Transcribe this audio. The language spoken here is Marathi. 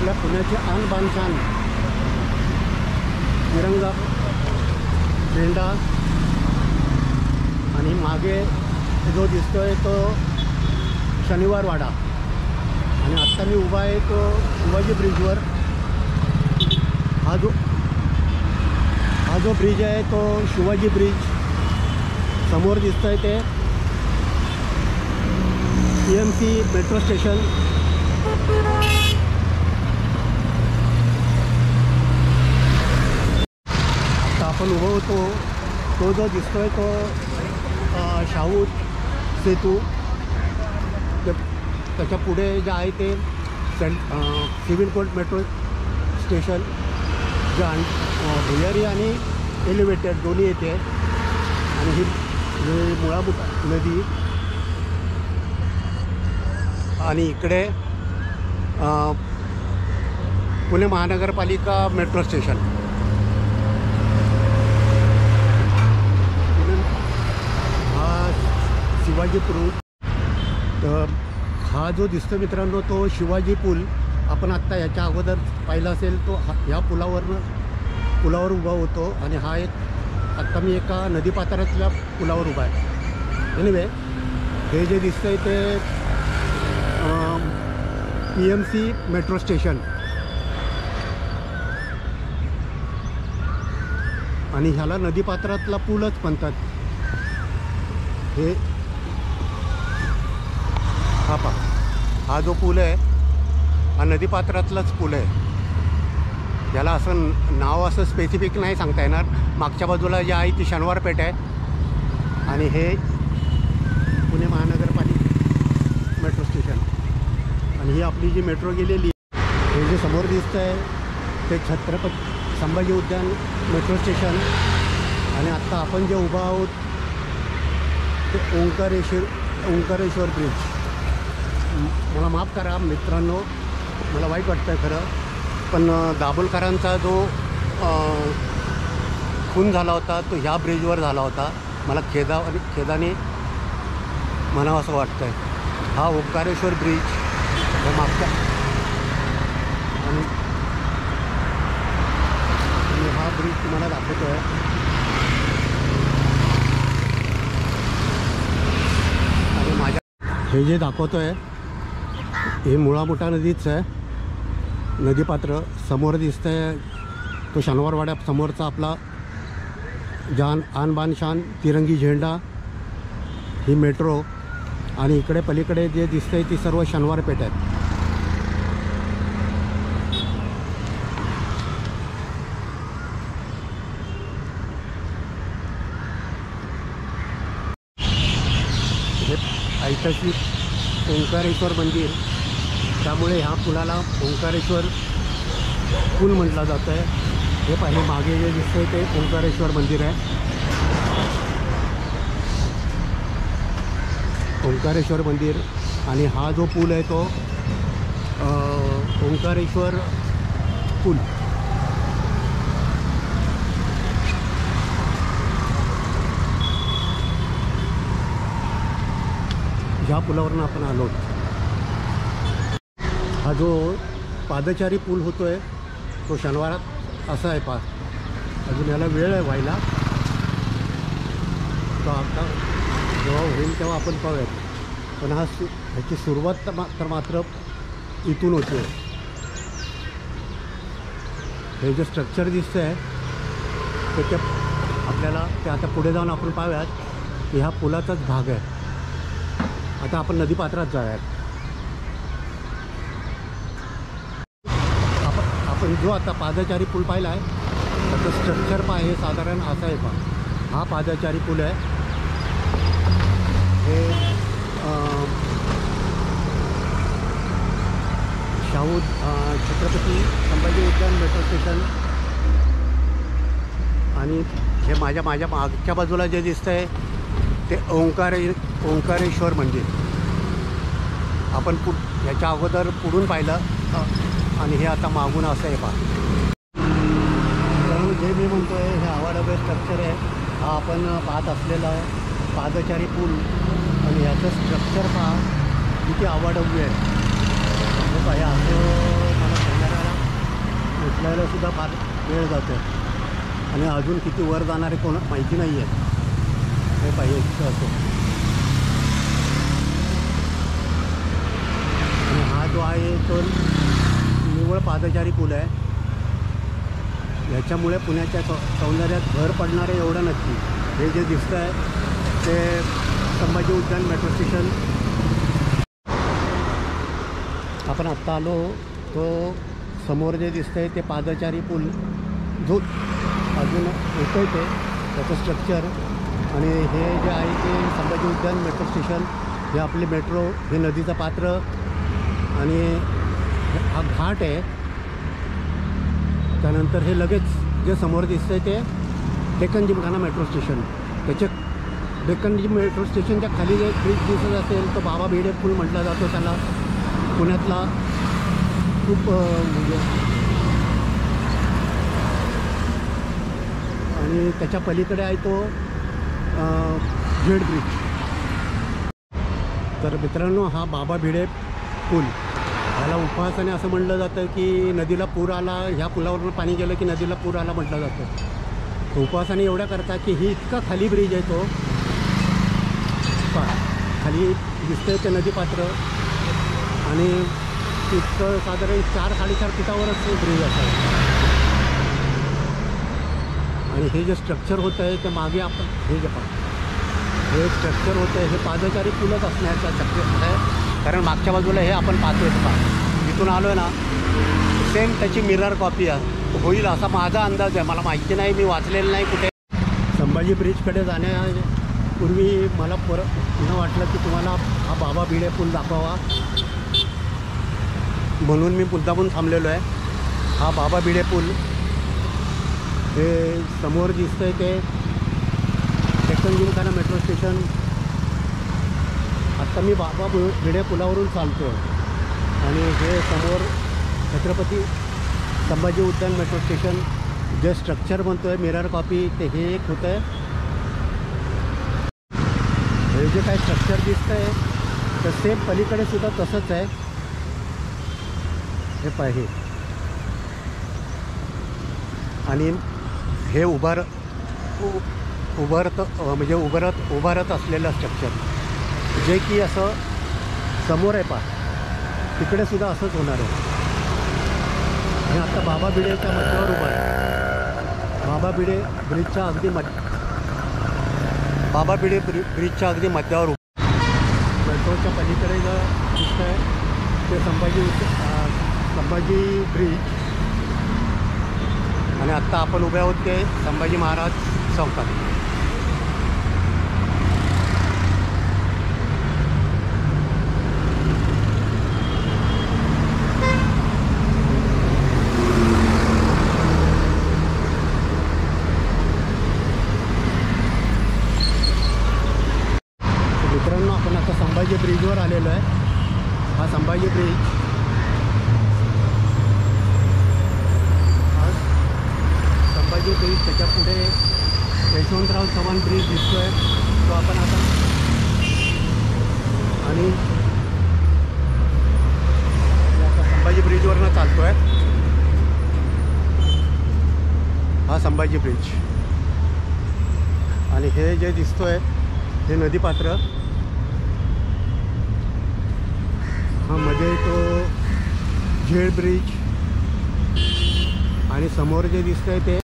आपल्या पुण्याची आन बान शान तिरंगा झेंडा आणि मागे जो दिसतोय तो शनिवार वाडा आणि आत्ता मी उभा आहे तो शिवाजी ब्रिजवर। हा जो ब्रिज आहे तो शिवाजी ब्रिज समोर दिसतोय ते PMC मेट्रो स्टेशन। आता आपण उभं होतो तो जो दिसतोय तो शाहू सेतू, त्याच्या पुढे जे आहे ते सिव्हिल कोर्ट मेट्रो स्टेशन जे भुयारी आणि एलिव्हेटेड दोन्ही येते आणि ही मुळामुठा नदी आणि इकडे पुणे महानगरपालिका मेट्रो स्टेशन। हा शिवाजी पूल, तर हा जो दिसतो मित्रांनो तो शिवाजी पूल आपण आत्ता याच्या अगोदर पाहिला असेल तो ह्या पुलावर उभा होतो आणि हा एक आत्ता मी एका नदीपात्रातल्या पुलावर उभा आहे। एनिवे हे जे दिसतंय ते PMC मेट्रो स्टेशन आणि ह्याला नदीपात्रातला पूलच म्हणतात। हे हा जो पूल आहे हा नदीपात्रातलाच पूल आहे। याला असं नाव असं स्पेसिफिक नाही सांगता येणार। मागच्या बाजूला जे आहे ती शनिवार पेठ आहे आणि हे पुणे महानगरपालिका मेट्रो स्टेशन आणि ही आपली जी मेट्रो गेलेली हे जे समोर दिसतं आहे ते छत्रपती संभाजी उद्यान मेट्रो स्टेशन आणि आत्ता आपण जे उभा आहोत ते ओंकारेश्वर ब्रिज। मला माफ करा मित्रांनो, मला वाईट वाटतं आहे खरं, पण दाभोलकरांचा जो खून झाला होता तो ह्या ब्रिजवर झाला होता। मला खेदाने म्हणावं असं वाटतं आहे। हा ओंकारेश्वर ब्रिज मागच्या आणि हा ब्रिज तुम्हाला दाखवतो आहे। आणि माझ्या हे जे दाखवतो आहे हे मुळामुठा नदीच आहे। नदीपात्र समोर दिसतं आहे तो शनिवारवाड्या समोरचा आपला आन बान शान तिरंगी झेंडा ही मेट्रो आणि इकडे पलीकडे जे दिसतंय ती सर्व शनिवार पेठ आहेत। हे ऐतिहासिक ओंकारेश्वर मंदिर, त्यामुळे ह्या पुलाला ओंकारेश्वर पूल म्हटला जातं आहे। हे पाहिले मागे जे दिसतंय ते ओंकारेश्वर मंदिर आहे। ओंकारेश्वर मंदिर आणि हा जो पूल आहे तो ओंकारेश्वर पूल। ह्या पुलावरून आपण आलो। हा जो पादचारी पूल होतोय तो शनिवारात असा आहे अजून याला वेळ आहे व्हायला, तो आता जेव्हा होईल तेव्हा आपण पाहूयात। पण ह्याची सुरुवात तर मात्र इथून होते। हे जे स्ट्रक्चर दिसतं आहे ते आपल्याला ते आता पुढे जाऊन आपण पाहूयात की ह्या पुलाचाच भाग आहे। आता आपण नदीपात्रात जाऊयात। आपण जो आता पादचारी पूल पाहिला आहे त्याचं स्ट्रक्चर हे साधारण असं आहे हा पादचारी पूल आहे। हे शाहू छत्रपती संभाजी उद्यान मेट्रो स्टेशन आणि हे माझ्या मागच्या बाजूला जे दिसतं आहे ते ओंकारेश्वर मंदिर। आपण ह्याच्या अगोदर पुढून पाहिलं आणि हे आता मागून असं आहे तर जे मी म्हणतो आहे हे आवाडवे स्ट्रक्चर आहे। हा आपण पाहत असलेला पादचारी पूल आणि याचं स्ट्रक्चर पहा किती आवाडव्य आहे। हे असं मला सांगणारा उचलायला सुद्धा फार वेळ जातो आणि अजून किती वर जाणारे कोण माहिती नाही आहे. हे पाहिजे इतकं असं. आणि हा जो आहे तो निव्वळ पादचारी पूल आहे. याच्यामुळे पुण्याच्या सौंदर्यात भर पडणार आहे एवढं नक्की. हे जे दिसतं आहे ते संभाजी उद्यान मेट्रो स्टेशन. आपण आत्ता आलो तो समोर जे दिसतं आहे ते पादचारी पूल जो अजून येतं आहे त्याचं स्ट्रक्चर. आणि हे जे आहे ते संभाजी उद्यान मेट्रो स्टेशन. हे आपले मेट्रो, हे नदीचं पात्र आणि हा घाट आहे. त्यानंतर हे लगेच जे समोर दिसतं आहे ते डेक्कन जिमखाना मेट्रो स्टेशन. त्याच्या डेक्कन मेट्रो स्टेशनच्या खाली जे ब्रिज दिसत असेल तो बाबा भिडे पूल म्हटला जातो. त्याला पुण्यातला खूप म्हणजे. आणि त्याच्या पलीकडे आहे तो झेड ब्रिज. तर मित्रांनो हा बाबा भिडे पूल ह्याला उपहासाने असं म्हटलं जातं की नदीला पूर आला, ह्या पुलावरून पाणी गेलं की नदीला पूर आला म्हटलं जातं. उपहासाने एवढ्या करता की ही इतका खाली ब्रिज आहे तो खाली दिसतंय ते नदीपात्र. आणि इतकं साधारण 4-4.5 फुटावरच ब्रिज असावं. आणि हे जे स्ट्रक्चर होतं आहे ते मागे आपण हे जे हे स्ट्रक्चर होतं आहे हे पादचारी पूलच असण्याचा शक्यता आहे. कारण मागच्या बाजूला हे आपण पाहतोय का इथून आलो आहे ना सेम त्याची मिरर कॉपी होईल असा माझा अंदाज आहे. मला माहिती नाही, मी वाचलेलं नाही कुठे. संभाजी ब्रिजकडे जाण्यापूर्वी मला पुन्हा वाटलं की तुम्हाला हा बाबा भिडे पूल दाखवावा म्हणून मी मुद्दामून थांबलेलो आहे. हा बाबा भिडे पूल हे समोर दिसतंय ते डेक्कन जिमखाना मेट्रो स्टेशन. आत्ता मी बाबा भिडे पुलावरून चालतो आहे आणि हे समोर छत्रपती संभाजी उद्यान मेट्रो स्टेशन जे स्ट्रक्चर बनतो आहे मिरर कॉपी ते हे एक होतं आहे. हे जे काय स्ट्रक्चर दिसतं आहे तर सेम पलीकडे सुद्धा तसंच आहे. हे पाहिजे. आणि हे उभारत म्हणजे उभारत असलेलं स्ट्रक्चर जे की असं समोर आहे तिकडे सुद्धा असंच होणार आहे. आणि आता बाबा भिडेच्या मध्यावर उभा आहे. बाबा भिडे ब्रिजच्या अगदी बाबा भिडे ब्रिजच्या अगदी मध्यावर उभा. मेट्रोच्या पलीकडे जर दिसतं आहे ते संभाजी ब्रिज. आणि आत्ता आपण उभे आहोत ते संभाजी महाराज चौकात. मित्रांनो आपण आता संभाजी ब्रिजवर आलेलो आहे. हा संभाजी ब्रिज ब्रिज त्याच्या पुढे यशवंतराव चव्हाण ब्रिज दिसतो आहे तो आपण आता. आणि आता संभाजी ब्रिजवरनं चालतो आहे. हा संभाजी ब्रिज. आणि हे जे दिसतो आहे हे नदीपात्र. हा मध्ये तो झेड ब्रिज आणि समोर जे दिसतंय ते